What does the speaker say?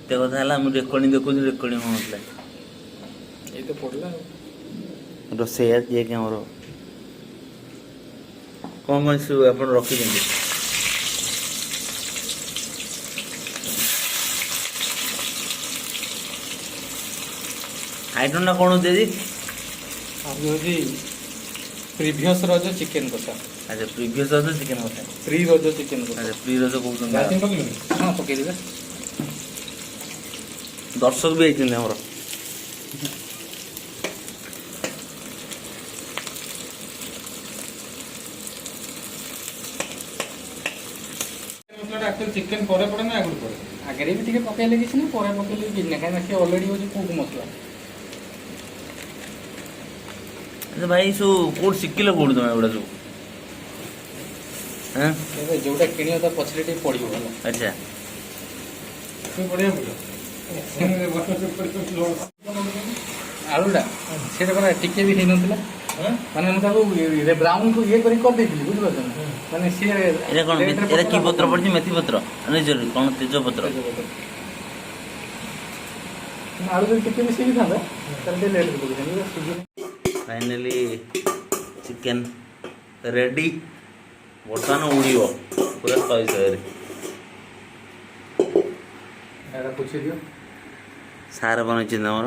ଏତେ କଥା ହେଲା ମୁଁ ରେକର୍ଡିଂ ଦେଖୁଛି ରେକର୍ଡିଂ ହେଉନଥିଲା। ଏଇ ତ ପଡ଼ିଲା ରୋଷେଇଆ ଯିଏକି ଆମର କ'ଣ କ'ଣ ସବୁ ଆପଣ ରଖିଛନ୍ତି? ଆଇଟମ୍ଟା କ'ଣ ଦିଦି? ଆଜି ହେଉଛି ପ୍ରିଭିୟସ୍ ରଜ ଚିକେନ୍ କଷା। ଆଚ୍ଛା ପ୍ରିଭିୟସ୍ ରଜ ଚିକେନ୍ କଷା। ପ୍ରି ରଜ ଚିକେନ୍ କଷା। ଆଚ୍ଛା ପ୍ରି ରଜ କହୁଛନ୍ତି। ହଁ ପକେଇଦେବେ। ଦର୍ଶକ ବି ହେଇଛନ୍ତି ଆମର। ଚିକେନ୍ ପରେ ପଡ଼େ ନା ଆଗରୁ ପଡ଼େ? ଆଗରେ ବି ଟିକେ ପକେଇଲେ କିଛି ନାହିଁ, ପରେ ପକେଇଲେ ବି କିଛି ନାହିଁ, କାହିଁକିନା ସେ ଅଲରେଡ଼ି ହେଉଛି କୁକ୍ ମସଲା। ଆଚ୍ଛା ଭାଇ ସବୁ କୋଉଠି ଶିଖିଲ କୋଉଠି ତମେ ଏଗୁଡ଼ା ସବୁ? ହଁ ଏବେ ଯୋଉଟା କିଣିବ ତା ପଛରେ ଟିକେ ପଡ଼ିବ ହେଲା। ଆଚ୍ଛା ଆଳୁଟା ସେଇଟା ପରା ଟିକେ ବି ହେଇନଥିଲା, ମାନେ ମୁଁ ତାକୁ ବ୍ରାଉନ୍କୁ ଇଏ କରି କରିଦେଇଥିଲି, ବୁଝିପାରୁଛନ୍ତି? ମାନେ ସିଏ ଏଇଟା କ'ଣ ଏଇଟା କି ପତ୍ର ପଡ଼ିଛି? ମେଥି ପତ୍ର କ'ଣ ତେଜପତ୍ର? ଆଳୁ ଯଦି ଟିକେ ବି ସିଝିଥାନ୍ତା ତାହେଲେ ଟିକେ ଲେଟ୍ରେ ପକେଇଥାନ୍ତି, ସୁଜି। Finally chicken ready. ବର୍ତ୍ତମାନ ଉଡ଼ିବ ପୁରା 100ରେ। ଏଇଟା ପୋଛି ଦିଅ। ସାର ବନେଇଛନ୍ତି ଆମର।